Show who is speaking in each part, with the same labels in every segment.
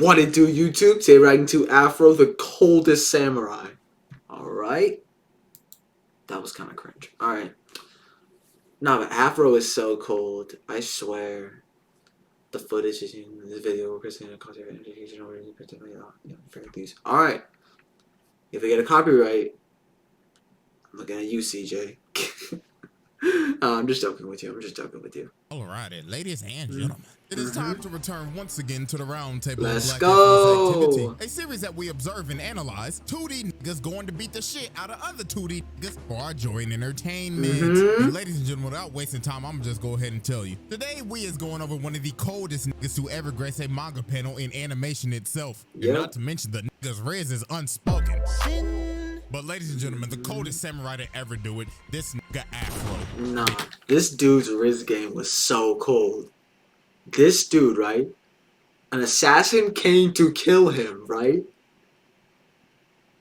Speaker 1: What it do, YouTube? Say right into Afro, the coldest samurai. Alright. That was kind of cringe. Alright. Nah, but Afro is so cold. I swear. The footage is in this video. We're going to cause your education or fair use. Alright. If we get a copyright, I'm looking at you, CJ. I'm just joking with you.
Speaker 2: Alrighty, ladies and gentlemen, it is time to return once again to the round table.
Speaker 1: Let's
Speaker 2: of Black
Speaker 1: go.
Speaker 2: Activity, a series that we observe and analyze 2D niggas going to beat the shit out of other 2D niggas for our joy and entertainment. And ladies and gentlemen, without wasting time, I'm gonna just go ahead and tell you. Today we is going over one of the coldest niggas to ever grace a manga panel in animation itself. And not to mention the nigga's riz is unspoken. But ladies and gentlemen, the coldest samurai to ever do it, this nigga Afro.
Speaker 1: Nah, this dude's Riz game was so cold. This dude, right? An assassin came to kill him, right?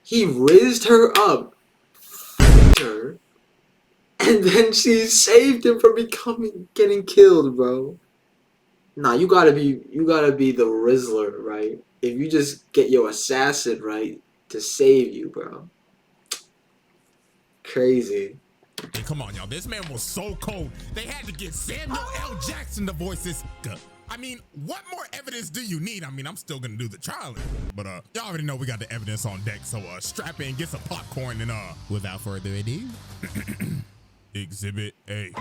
Speaker 1: He rizzed her up, her, and then she saved him from getting killed, bro. Nah, you gotta be the Rizzler, right? If you just get your assassin right to save you, bro. Crazy.
Speaker 2: Hey, come on, y'all. This man was so cold. They had to get Samuel L. Jackson to voice this. I mean, what more evidence do you need? I mean, I'm still gonna do the trial, but y'all already know we got the evidence on deck. So strap in, get some popcorn, and without further ado, Exhibit A.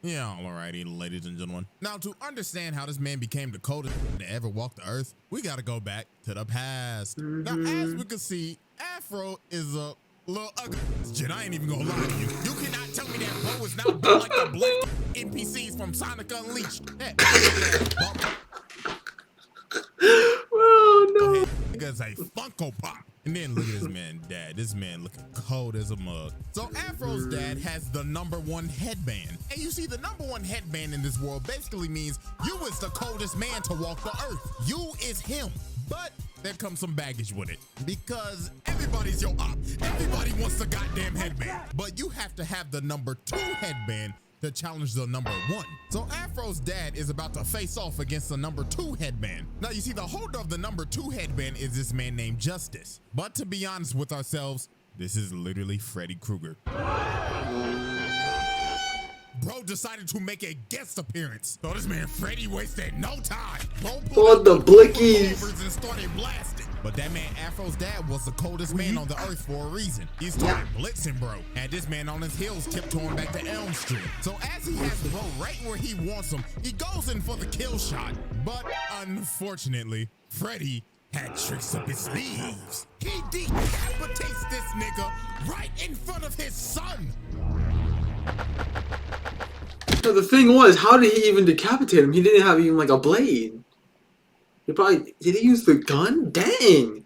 Speaker 2: Yeah, alrighty, ladies and gentlemen. Now, to understand how this man became the coldest to ever walk the earth, we gotta go back to the past. Now, as we can see, Afro is a little ugly. Shit, I ain't even gonna lie to you. You cannot tell me that bro is not built like the black NPCs from Sonic Unleashed.
Speaker 1: Oh no.
Speaker 2: Nigga's a Funko Pop. And then look at this man, dad. This man looking cold as a mug. So Afro's dad has the #1 headband. And you see, the #1 headband in this world basically means you is the coldest man to walk the earth. You is him. But there comes some baggage with it, because everybody's your op. Everybody wants the goddamn headband, but you have to have the #2 headband to challenge the #1. So Afro's dad is about to face off against the #2 headband. Now you see, the holder of the #2 headband is this man named Justice. But to be honest with ourselves, this is literally Freddy Krueger. Bro decided to make a guest appearance. So this man Freddy wasted no time. Bro
Speaker 1: pulled the blickies
Speaker 2: and started blasting. But that man Afro's dad was the coldest man on the earth for a reason. He started blitzing bro. Had this man on his heels tiptoeing back to Elm Street. So as he has bro right where he wants him, he goes in for the kill shot. But unfortunately, Freddy had tricks up his sleeves. He decapitates this nigga right in front of his son.
Speaker 1: No, the thing was, how did he even decapitate him? He didn't have even like a blade. Did he use the gun? Dang.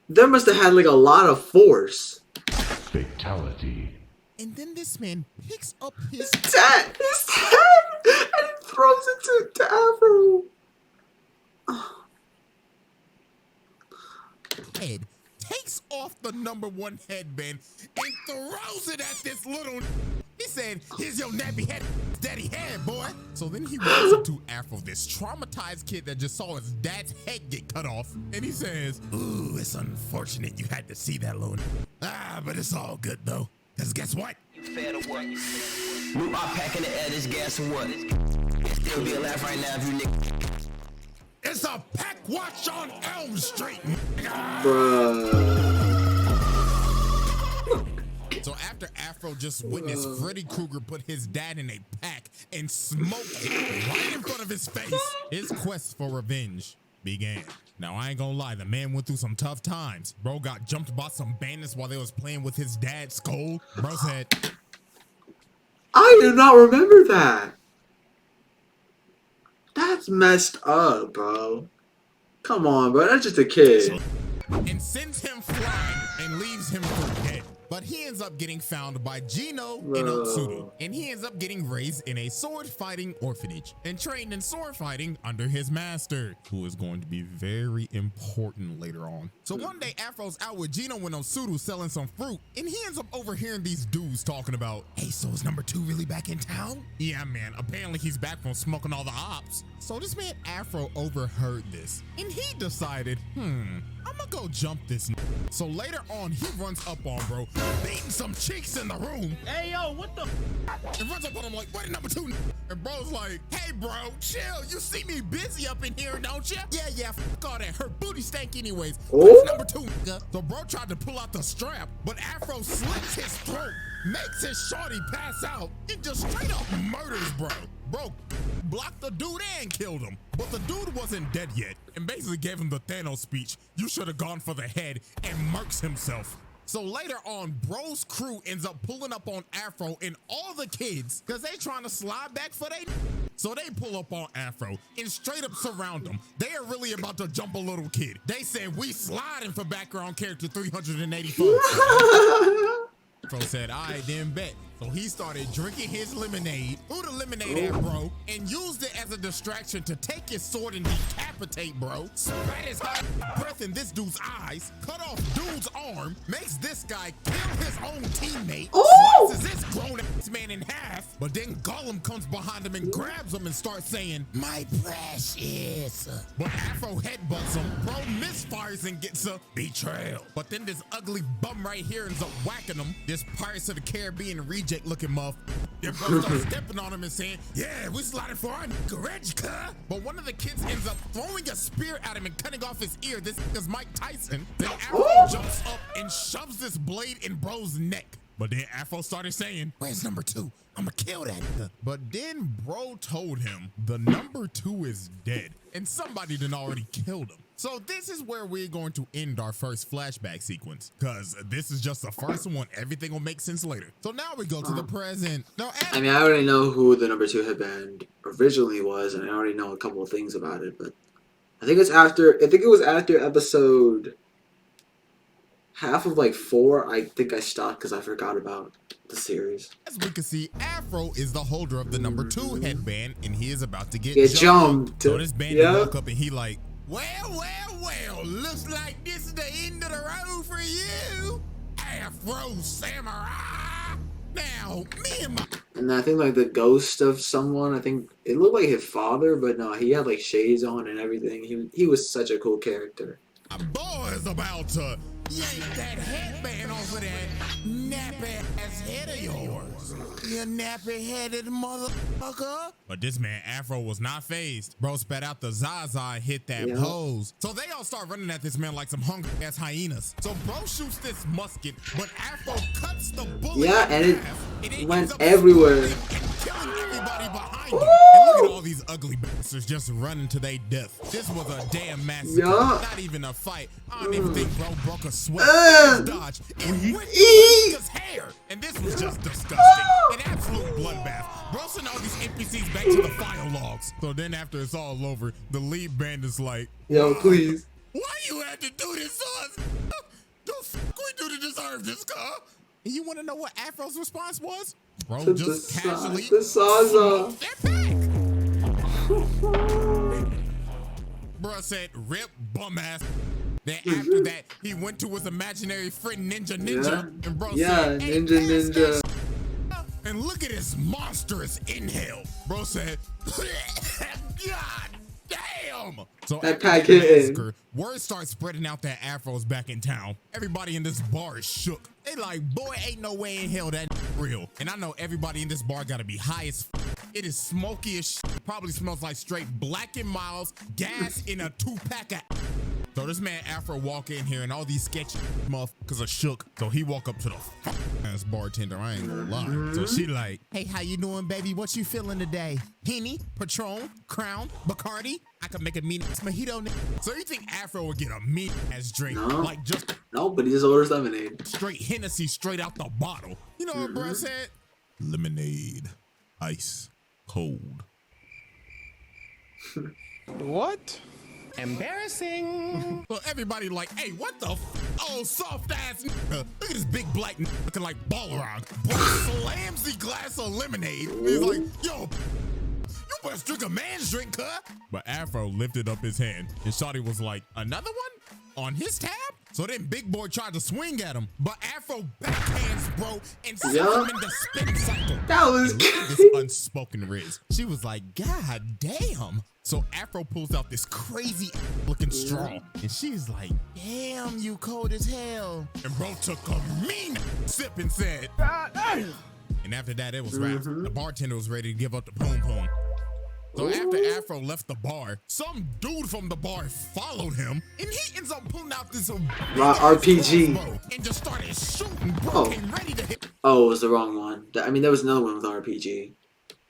Speaker 1: That must have had like a lot of force.
Speaker 3: Fatality.
Speaker 2: And then this man picks up his
Speaker 1: dad, and throws it to Afro.
Speaker 2: Head takes off the #1 headband and throws it at this little. He said, "Here's your nappy head, daddy head, boy." So then he runs up to Afro, this traumatized kid that just saw his dad's head get cut off, and he says, "Ooh, it's unfortunate you had to see that little. But it's all good though, cause guess what?
Speaker 4: Fair to what? New op pack in the air, this gas and what? Still be alive right now if you niggas.
Speaker 2: It's a pack watch on Elm Street."
Speaker 1: Bruh.
Speaker 2: So after Afro just witnessed Freddy Krueger put his dad in a pack and smoke it right in front of his face, his quest for revenge began. Now I ain't gonna lie, the man went through some tough times. Bro got jumped by some bandits while they was playing with his dad's skull. Bro said,
Speaker 1: I do not remember that. That's messed up, bro. Come on, bro. That's just a kid.
Speaker 2: and sends him flying and leaves him for dead. But he ends up getting found by Gino and
Speaker 1: Bro.
Speaker 2: Otsuru, and he ends up getting raised in a sword fighting orphanage and trained in sword fighting under his master, who is going to be very important later on. So one day Afro's out with Gino and Otsuru selling some fruit, and he ends up overhearing these dudes talking about, hey, so is number 2 really back in town? Yeah, man, apparently he's back from smoking all the ops. So this man Afro overheard this, and he decided, I'm gonna go jump this. So later on, he runs up on bro, beating some cheeks in the room.
Speaker 5: Hey, yo, what the?
Speaker 2: And runs up on him like, what, number 2? And bro's like, hey, bro, chill. You see me busy up in here, don't you? Yeah, f all that. Her booty stank anyways. What's number 2, nigga? So bro tried to pull out the strap, but Afro slits his throat, makes his shorty pass out, and just straight up murders bro. Bro blocked the dude and killed him. But the dude wasn't dead yet, and basically gave him the Thanos speech, you should have gone for the head, and murks himself. So later on, bro's crew ends up pulling up on Afro and all the kids because they trying to slide back for they. So they pull up on Afro and straight up surround him. They are really about to jump a little kid. They said, we sliding for background character 384. Afro said, all right, then bet. So he started drinking his lemonade, threw the lemonade at bro, and used it as a distraction to take his sword and decapitate bro, spat his hot breath in this dude's eyes, cut off dude's arm, makes this guy kill his own teammate, slices this grown-ass man in half, but then Gollum comes behind him and grabs him and starts saying, my precious. But Afro headbutts him, bro misfires and gets a betrayal. But then this ugly bum right here ends up whacking him, this Pirates of the Caribbean reject looking muff. Their bro starts stepping on him and saying, yeah, we sliding for our nigga, cuh. But one of the kids ends up throwing a spear at him and cutting off his ear. This is Mike Tyson. Then Afro jumps up and shoves this blade in bro's neck. But then Afro started saying, where's number 2? I'ma kill that nigga. But then bro told him the number 2 is dead and somebody done already killed him. So this is where we're going to end our first flashback sequence, because this is just the first one. Everything will make sense later. So now we go to the present. Now,
Speaker 1: I mean, I already know who the number 2 headband originally was, and I already know a couple of things about it, but I think it was after episode half of like 4. I think I stopped because I forgot about the series.
Speaker 2: As we can see, Afro is the holder of the number 2 headband, and he is about to get
Speaker 1: jumped.
Speaker 2: So this bandit woke up and he like, well, looks like this is the end of the road for you, Afro Samurai. Now, me and my...
Speaker 1: And I think like the ghost of someone, I think it looked like his father, but no, he had like shades on and everything. He was such a cool character.
Speaker 2: My boy is about to yank that headband off of that nappy-ass head of yours. You nappy-headed motherfucker. But this man Afro was not phased. Bro spat out the Zaza and hit that pose. So they all start running at this man like some hungry-ass hyenas. So bro shoots this musket, but Afro cuts the bullet in
Speaker 1: and
Speaker 2: half,
Speaker 1: it went everywhere.
Speaker 2: And killing everybody behind him. And look at all these ugly bastards just running to their death. This was a damn massacre. Not even a fight. I don't even think bro broke a sweat. Dodge. It went through his hair. And this was just disgusting. An absolute bloodbath. Bro sent all these NPCs back to the file logs. So then after it's all over, the lead band is like,
Speaker 1: yo, please.
Speaker 2: Why you had to do this to us? The fuck we do to deserve this, car? And you want to know what Afro's response was? Bro just casually
Speaker 1: the
Speaker 2: Bro said, rip bum ass. Then after that, he went to his imaginary friend Ninja. And bro said, hey,
Speaker 1: Ninja.
Speaker 2: And look at his monstrous inhale. Bro said, God damn. So
Speaker 1: that
Speaker 2: after
Speaker 1: pack
Speaker 2: the
Speaker 1: hitting.
Speaker 2: massacre, word starts spreading out that Afro's back in town. Everybody in this bar is shook. They like, boy, ain't no way in hell that real. And I know everybody in this bar gotta be high as It is smoky as shit. Probably smells like straight Black and Miles gas in a 2-pack of. So this man Afro walk in here and all these sketchy motherfuckers are shook. So he walk up to the ass bartender. I ain't gonna lie. So she like, hey, how you doing, baby? What you feeling today? Henny, Patron, Crown, Bacardi? I could make a mean ass mojito. So you think Afro would get a mean ass drink?
Speaker 1: No.
Speaker 2: Like just
Speaker 1: But he just orders lemonade.
Speaker 2: straight Hennessy straight out the bottle. You know what bro said? Lemonade, ice, cold.
Speaker 5: What? Embarrassing.
Speaker 2: Well, everybody like, hey, what the Oh, soft ass nigga. Look at this big black nigga looking like Balrog. Bro slams the glass of lemonade. He's like, yo, you must drink a man's drink, huh? But Afro lifted up his hand and Shawty was like, another one? On his tab? So then Big Boy tried to swing at him, but Afro backhands, bro, and sent him in the spin cycle.
Speaker 1: That was
Speaker 2: this unspoken Riz. She was like, God damn. So Afro pulls out this crazy looking straw, and she's like, damn, you cold as hell. And bro took a mean sip and said, God damn. And after that, it was wrapped. The bartender was ready to give up the poom poom. So after Afro left the bar, some dude from the bar followed him, and he ends up pulling out this
Speaker 1: RPG
Speaker 2: and just started shooting. Bro came ready to hit.
Speaker 1: Oh, it was the wrong one. I mean, there was another one with RPG.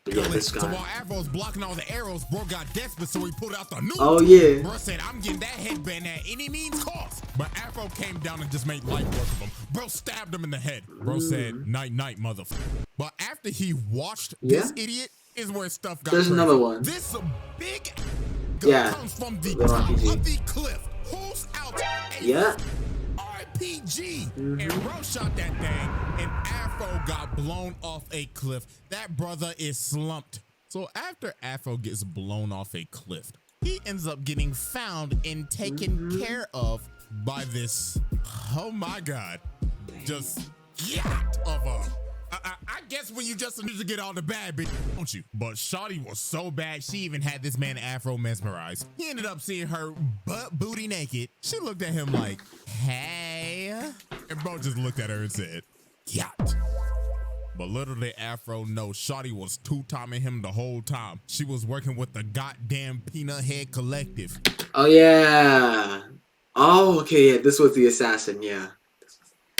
Speaker 1: But yeah, this guy.
Speaker 2: So while Afro's blocking all the arrows, bro got desperate, so he pulled out the new
Speaker 1: Oh,
Speaker 2: one.
Speaker 1: yeah.
Speaker 2: Bro said, I'm getting that headband at any means cost. But Afro came down and just made light work of him. Bro stabbed him in the head. Bro said, night, night, motherfucker. But after he watched this idiot, is where stuff got
Speaker 1: There's
Speaker 2: crazy.
Speaker 1: another one.
Speaker 2: This big comes from the
Speaker 1: the
Speaker 2: top
Speaker 1: RPG.
Speaker 2: of the cliff, pulls out a RPG, and bro shot that thing, and Afro got blown off a cliff. That brother is slumped. So after Afro gets blown off a cliff, he ends up getting found and taken care of by this, oh my God, just yacht of a, I guess when you just need to get all the bad bitch, don't you? But Shawty was so bad, she even had this man Afro mesmerized. He ended up seeing her butt booty naked. She looked at him like, hey. And bro just looked at her and said, yacht. But little did Afro know, Shawty was two-timing him the whole time. She was working with the goddamn Peanut Head Collective.
Speaker 1: Oh, yeah. Oh, okay, yeah, this was the assassin, yeah.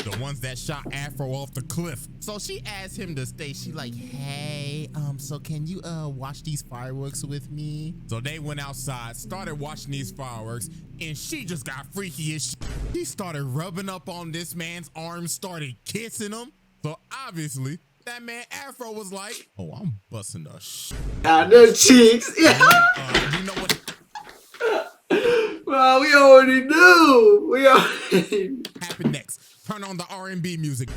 Speaker 2: The ones that shot Afro off the cliff. So she asked him to stay. She like, hey, so can you watch these fireworks with me? So they went outside, started watching these fireworks, and she just got freaky as shit. She started rubbing up on this man's arms, started kissing him. So obviously, that man Afro was like, oh, I'm busting the shit.
Speaker 1: On the cheeks. Yeah.
Speaker 2: You know what
Speaker 1: Well, we already knew. We already
Speaker 2: happened next? Turn on the R&B music.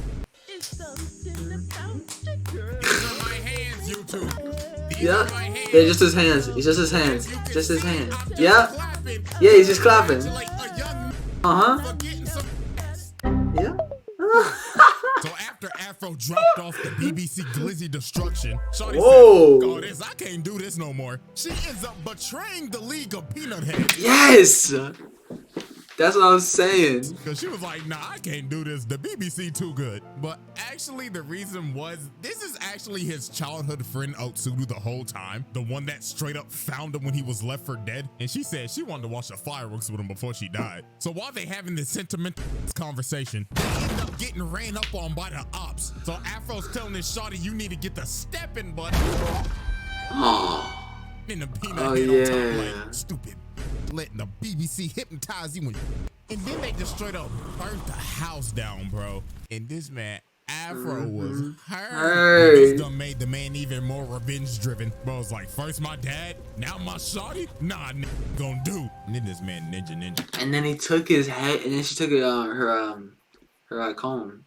Speaker 5: It's something about the girl.
Speaker 2: These are my hands, YouTube. These
Speaker 1: Yeah.
Speaker 2: are my hands.
Speaker 1: They're just his hands. It's just his hands.
Speaker 2: You can
Speaker 1: Just his
Speaker 2: see
Speaker 1: hands.
Speaker 2: I'm just
Speaker 1: Yeah.
Speaker 2: clapping.
Speaker 1: Yeah, he's just clapping.
Speaker 2: Like a young
Speaker 1: Uh-huh.
Speaker 2: for getting some.
Speaker 1: Yeah.
Speaker 2: So after Afro dropped off the BBC Glizzy Destruction, Shawty
Speaker 1: Whoa.
Speaker 2: said, oh, this, I can't do this no more. She ends up betraying the League of Peanut Heads.
Speaker 1: Yes. That's what I was saying.
Speaker 2: Because she was like, nah, I can't do this. The BBC too good. But actually, the reason was, this is actually his childhood friend Otsudu the whole time. The one that straight up found him when he was left for dead. And she said she wanted to watch the fireworks with him before she died. So while they having this sentimental conversation, they end up getting ran up on by the ops. So Afro's telling this shawty, you need to get the stepping button.
Speaker 1: Oh.
Speaker 2: And the peanut
Speaker 1: Oh,
Speaker 2: head on top
Speaker 1: yeah.
Speaker 2: like, stupid. Letting the BBC hypnotize you. And then they just straight up burnt the house down, bro. And this man, Afro, was hurt. This done made the man even more revenge driven. Bro was like, first my dad, now my shawty? Nah, gonna do. And then this man ninja.
Speaker 1: And then he took his head, and then she took it her comb.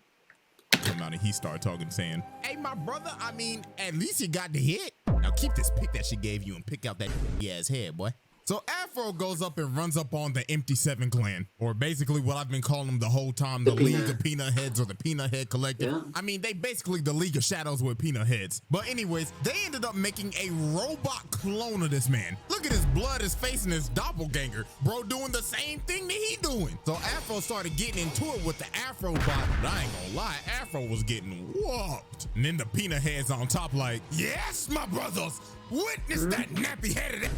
Speaker 2: Come out and he started talking, saying, hey, my brother, I mean, at least you got the hit. Now keep this pick that she gave you and pick out that ass head, boy. So Afro goes up and runs up on the Empty Seven clan, or basically what I've been calling them the whole time, the League of Peanut Heads or the Peanut Head Collective.
Speaker 1: Yeah.
Speaker 2: I mean, they basically the League of Shadows with peanut heads. But anyways, they ended up making a robot clone of this man. Look at his blood, his face, and his doppelganger. Bro doing the same thing that he doing. So Afro started getting into it with the Afro bot, but I ain't gonna lie, Afro was getting whooped. And then the peanut heads on top like, yes, my brothers, witness that nappy-headed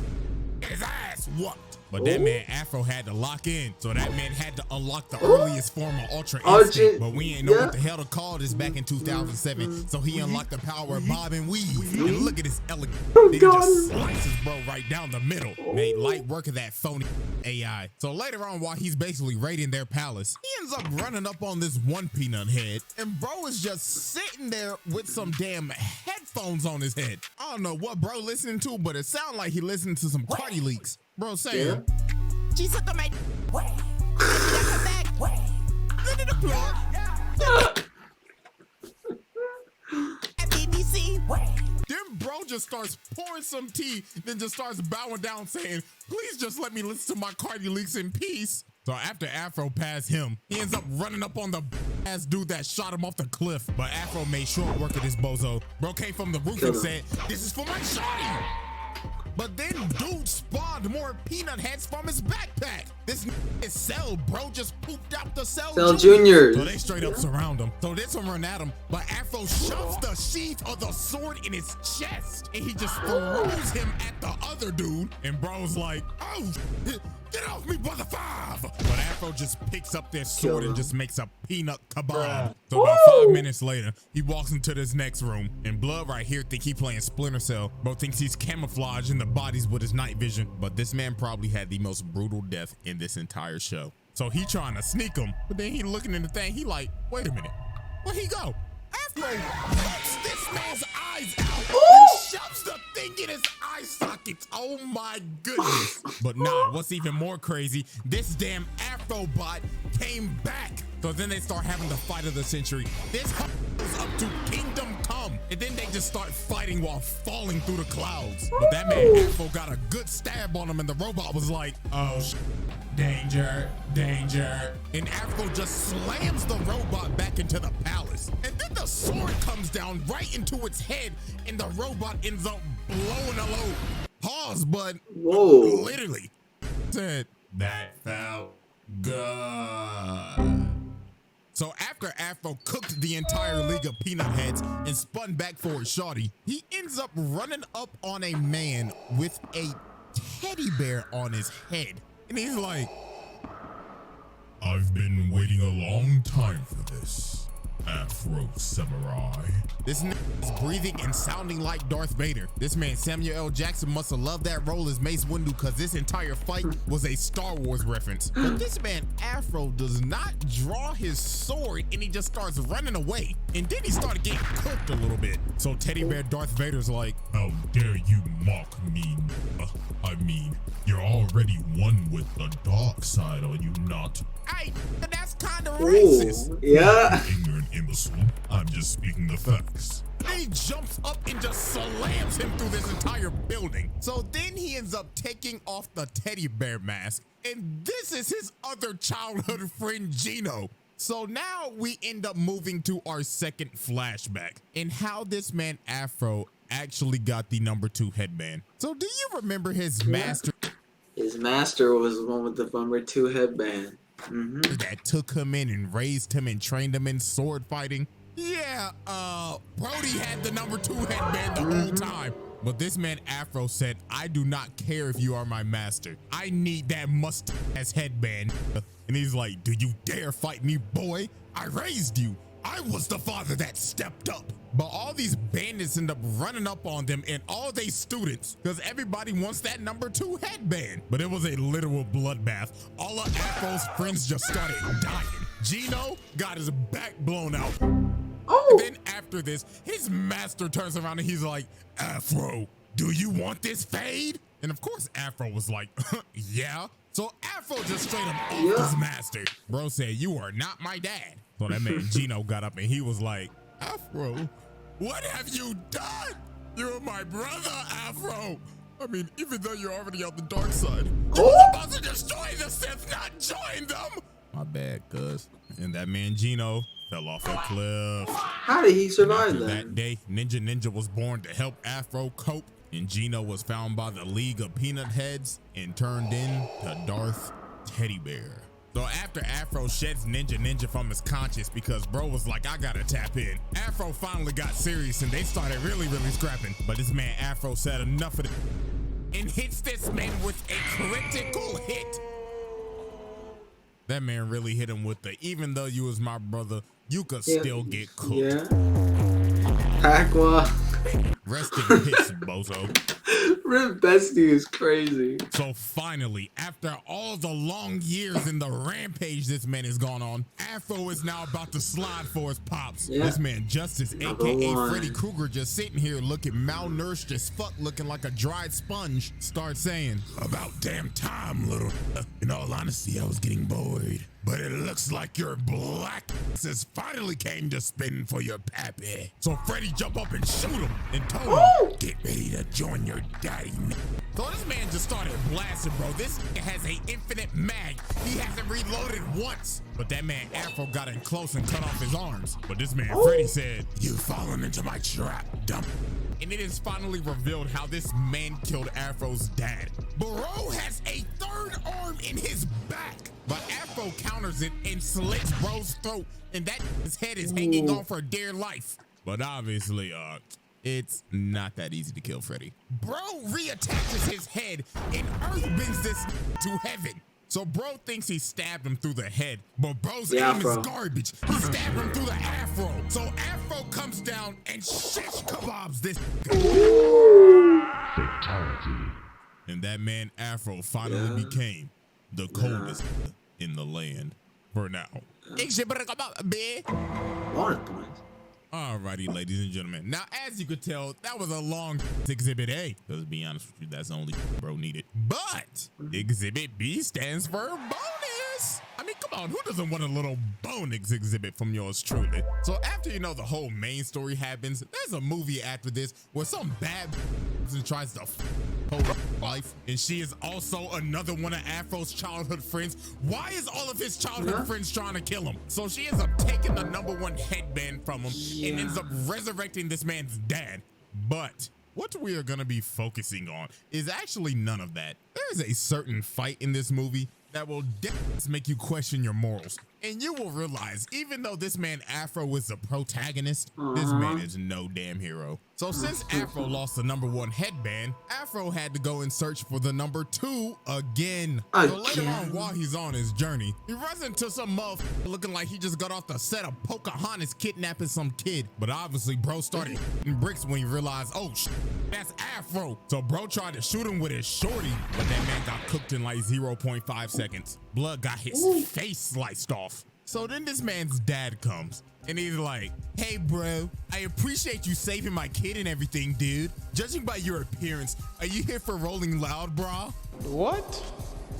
Speaker 2: his ass whooped. But that man Afro had to lock in, so that man had to unlock the earliest form of Ultra Instinct. But we ain't know what the hell to call this back in 2007, so he unlocked the power of Bob and Weave. And look at this elegant. He just slices bro right down the middle. Made light work of that phony AI. So later on, while he's basically raiding their palace, he ends up running up on this one peanut head, and bro is just sitting there with some damn headphones on his head. I don't know what bro listening to, but it sounded like he listened to some Cardi leaks. Bro saying,
Speaker 5: She suck on my
Speaker 2: the plug. Then bro just starts pouring some tea, then just starts bowing down saying, please just let me listen to my Cardi leaks in peace. So after Afro passed him, he ends up running up on the ass dude that shot him off the cliff. But Afro made short work of this bozo. Bro came from the roof and said, this is for my shawty. But then dude spawned more peanut heads from his backpack. This is Cell, bro, just pooped out the Cell
Speaker 1: Junior.
Speaker 2: So they straight up surround him. So this one run at him, but Afro shoves the sheath of the sword in his chest, and he just throws him at the other dude. And bro's like, oh, get off me, brother five. But Afro just picks up their sword and just makes a peanut kebab. So about 5 minutes later, he walks into this next room, and Blood right here think he playing Splinter Cell. Bro thinks he's camouflaged in the bodies with his night vision, but this man probably had the most brutal death in this entire show. So he trying to sneak him, but then he looking in the thing, he like, wait a minute, where'd he go? Afro rips this man's eyes out and shoves the thing in his eye sockets. Oh my goodness. But nah, what's even more crazy, this damn Afro bot came back. So then they start having the fight of the century. This is up to Kingdom Come. And then they just start fighting while falling through the clouds. But that man Afro got a good stab on him, and the robot was like, oh, danger, danger. And Afro just slams the robot back into the palace. And then the sword comes down right into its head, and the robot ends up blowing a load. Pause, but literally said, that felt good. So after Afro cooked the entire league of peanut heads and spun back for his shawty, he ends up running up on a man with a teddy bear on his head. And he's like,
Speaker 3: I've been waiting a long time for this, Afro Samurai.
Speaker 2: this nigga is breathing and sounding like Darth Vader. This man Samuel L. Jackson must have loved that role as Mace Windu, because this entire fight was a Star Wars reference. But this man Afro does not draw his sword, and he just starts running away. And then he started getting cooked a little bit. So teddy bear Darth Vader's like,
Speaker 3: How dare you mock me? I mean, you're already one with the dark side, are you not?
Speaker 2: hey, that's kind of racist.
Speaker 1: Yeah.
Speaker 3: Ignorant imbecile. I'm just speaking the facts.
Speaker 2: He jumps up and just slams him through this entire building. So then he ends up taking off the teddy bear mask, and this is his other childhood friend, Gino. So now we end up moving to our second flashback and how this man Afro actually got the #2 headband. So do you remember his master?
Speaker 1: His master was the one with the #2 headband.
Speaker 2: That took him in and raised him and trained him in sword fighting? Yeah, Brody had the #2 headband the whole time. But this man Afro said, I do not care if you are my master. I need that mustache headband. And he's like, do you dare fight me, boy? I raised you. I was the father that stepped up. But all these bandits end up running up on them and all they students, because everybody wants that #2 headband. But it was a literal bloodbath. All of Afro's friends just started dying. Gino got his back blown out. And then after this, his master turns around and he's like, Afro, do you want this fade? And of course, Afro was like, yeah. So Afro just straight up off his master. Bro said, you are not my dad. So that man Gino got up and he was like, Afro, what have you done? You're my brother, Afro. I mean, even though you're already on the dark side, you're about to destroy the Sith, not join them. My bad, cuz. And that man Gino fell off a cliff.
Speaker 1: How did he survive
Speaker 2: After
Speaker 1: that?
Speaker 2: that day, Ninja was born to help Afro cope, and Gino was found by the League of Peanut Heads and turned into Darth Teddy Bear. So after Afro sheds Ninja from his conscience because bro was like, I gotta tap in, Afro finally got serious and they started really scrapping. But this man Afro said enough of it and hits this man with a critical hit. That man really hit him with the, even though you was my brother, you could still get cooked.
Speaker 1: Yeah. Aqua.
Speaker 2: Rest in peace, bozo.
Speaker 1: Rip Bestie is crazy.
Speaker 2: So finally, after all the long years in the rampage this man has gone on, Afro is now about to slide for his pops.
Speaker 1: Yeah.
Speaker 2: This man Justice,
Speaker 1: Number
Speaker 2: aka
Speaker 1: one.
Speaker 2: Freddy Krueger, just sitting here looking malnourished as fuck, looking like a dried sponge, starts saying, about damn time, little. In all honesty, I was getting bored. But it looks like your black has finally came to spin for your pappy. So Freddy jump up and shoot him and told him, get ready to join your daddy. So this man just started blasting, bro. This has an infinite mag. He hasn't reloaded once. But that man Afro got in close and cut off his arms. But this man Freddy said, you've fallen into my trap, dump. And it is finally revealed how this man killed Afro's dad. Bro has a third arm in his back. But Afro counters it and slits bro's throat, and that his head is hanging on for dear life. But obviously, it's not that easy to kill Freddy. Bro reattaches his head and earth bends this to heaven. So bro thinks he stabbed him through the head, but bro's aim is garbage. He stabbed him through the Afro. So Afro comes down and shish kebabs this. Fatality. And that man Afro finally became the coldest in the land for now. Alrighty, ladies and gentlemen. Now, as you could tell, that was a long Exhibit A. Because to be honest with you, that's the only bro needed. But Exhibit B stands for bonus. I mean, come on, who doesn't want a little bonus exhibit from yours truly? So after you know the whole main story happens, there's a movie after this where some bad and tries to whole life, and she is also another one of Afro's childhood friends. Why is all of his childhood friends trying to kill him? So she ends up taking the #1 headband from him and ends up resurrecting this man's dad. But what we are going to be focusing on is actually none of that. There is a certain fight in this movie that will make you question your morals. And you will realize, even though this man Afro is the protagonist, this man is no damn hero. So since Afro lost the #1 headband, Afro had to go and search for the #2 again. So later on, while he's on his journey, he runs into some motherfucker looking like he just got off the set of Pocahontas kidnapping some kid. But obviously, bro started hitting bricks when he realized, oh, that's Afro. So bro tried to shoot him with his shorty, but that man got cooked in like 0.5 seconds. Blood got his face sliced off. So then this man's dad comes and he's like, hey bro, I appreciate you saving my kid and everything, dude. Judging by your appearance, are you here for Rolling Loud, bro? What?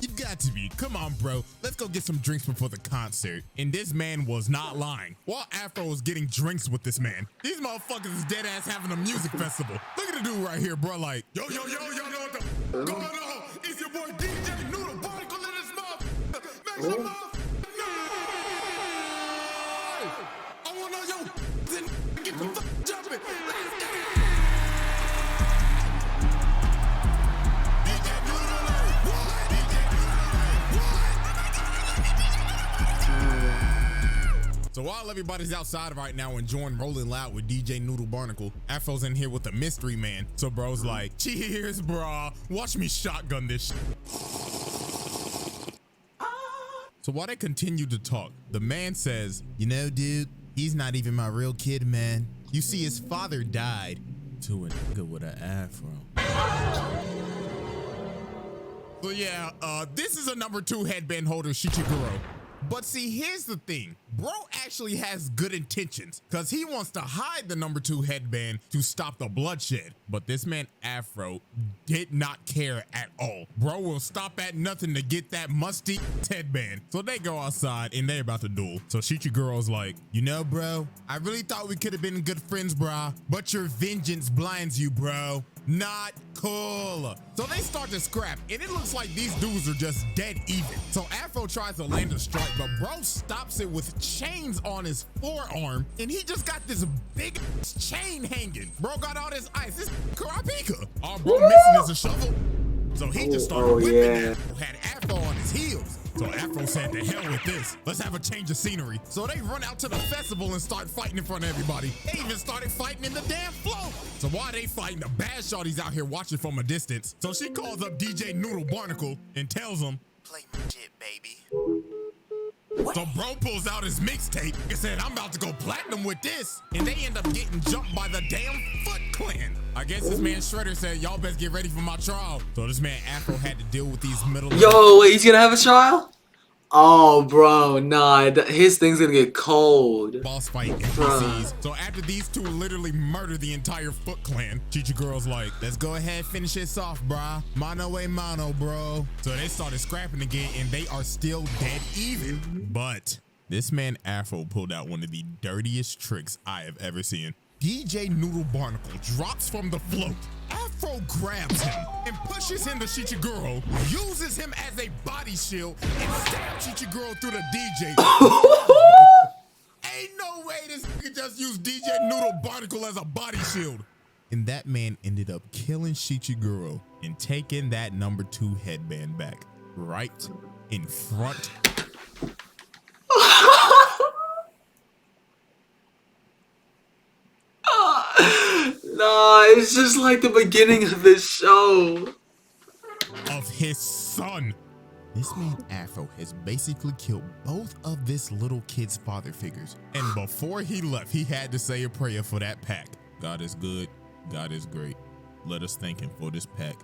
Speaker 2: You got to be. Come on, bro. Let's go get some drinks before the concert. And this man was not lying. While Afro was getting drinks with this man, these motherfuckers is dead ass having a music festival. Look at the dude right here, bro. Like, yo, y'all know what the going on? It's your boy DJ Noodle Barnacle in this motherfucker. Make some motherfucker. I want to know yo, get the fuck jumping. Let's get it. So while everybody's outside right now enjoying Rolling Loud with DJ Noodle Barnacle, Afro's in here with the mystery man. So bro's like, cheers, brah. Watch me shotgun this shit. So while they continue to talk, the man says, you know, dude, he's not even my real kid, man. You see, his father died to a nigga with an afro. So yeah, this is a #2 headband holder, Shichiguro. But see, here's the thing. Bro actually has good intentions because he wants to hide the #2 headband to stop the bloodshed. But this man Afro did not care at all. Bro will stop at nothing to get that musty headband. So they go outside and they're about to duel. So Shichiguro's like, you know, bro, I really thought we could have been good friends, bro. But your vengeance blinds you, bro. Not cool. So they start to scrap, and it looks like these dudes are just dead even. So Afro tries to land a strike, but bro stops it with chains on his forearm, and he just got this big chain hanging. Bro got all this ice. This Karapika. All bro missing is a shovel. So he just started whipping it. Had Afro on his heels. So Afro said, to hell with this. Let's have a change of scenery. So they run out to the festival and start fighting in front of everybody. They even started fighting in the damn float. So while they fighting, the bad shorty's out here watching from a distance. So she calls up DJ Noodle Barnacle and tells him, play my shit, baby. So bro pulls out his mixtape and said, I'm about to go platinum with this. And they end up getting jumped by the damn Foot Clan. I guess this man Shredder said, y'all best get ready for my trial. So this man Afro had to deal with these middle.
Speaker 1: Yo, wait, he's gonna have a trial? Oh, bro, nah, his thing's gonna get cold.
Speaker 2: Boss fight NPCs. So after these two literally murder the entire Foot Clan, Chichigoro's like, let's go ahead, finish this off, brah. Mano a mano, bro. So they started scrapping again, and they are still dead even. But this man Afro pulled out one of the dirtiest tricks I have ever seen. DJ Noodle Barnacle drops from the float. Afro grabs him and pushes him to Chichiguro, uses him as a body shield, and stabs Chichiguro through the DJ. Ain't no way this nigga just used DJ Noodle Barnacle as a body shield. And that man ended up killing Shichiguro and taking that number 2 headband back right in front.
Speaker 1: Nah, it's just like the beginning of this show.
Speaker 2: Of his son. This man Afro has basically killed both of this little kid's father figures. And before he left, he had to say a prayer for that pack. God is good. God is great. Let us thank him for this pack.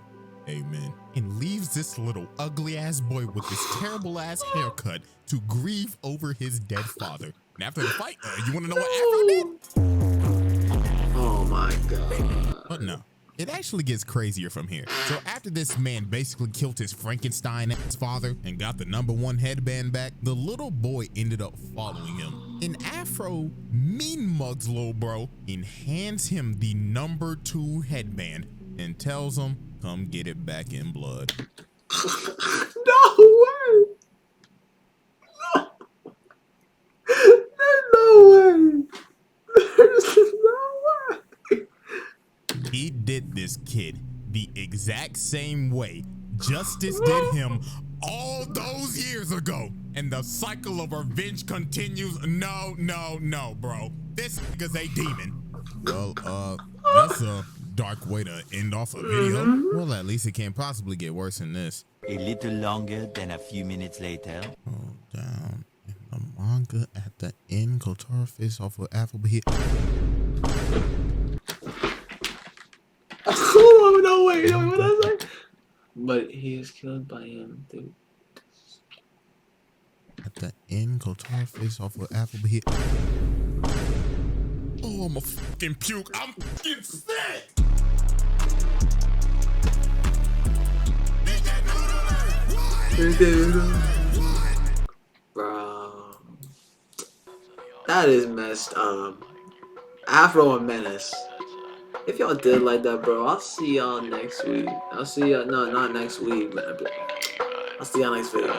Speaker 2: Amen. And leaves this little ugly ass boy with this terrible ass haircut to grieve over his dead father. And after the fight, you want to know what Afro did?
Speaker 1: Oh my god.
Speaker 2: But no, it actually gets crazier from here. So after this man basically killed his Frankenstein-ass father and got the number 1 headband back, the little boy ended up following him. And Afro mean mugs little bro and hands him the number 2 headband and tells him, come get it back in blood.
Speaker 1: No way. No. There's no way. There's no way.
Speaker 2: He did this kid the exact same way Justice did him all those years ago. And the cycle of revenge continues. No, no, no, bro. This nigga's a demon. Well, that's a dark way to end off a video. Well, at least it can't possibly get worse than this.
Speaker 6: A little longer than a few minutes later.
Speaker 2: Hold down in the manga at the end. Kotaro face off with Afro, but he...
Speaker 1: Oh, no, wait, what did I say? But he is killed by him, dude.
Speaker 2: At the end, Kotaro face off with Afro, but he... Oh, I'm a fucking puke. I'm fucking sick!
Speaker 1: Bro. That is messed up. Afro and Menace. If y'all did like that, bro, I'll see y'all next week. I'll see y'all, no, not next week, but I'll see y'all next video.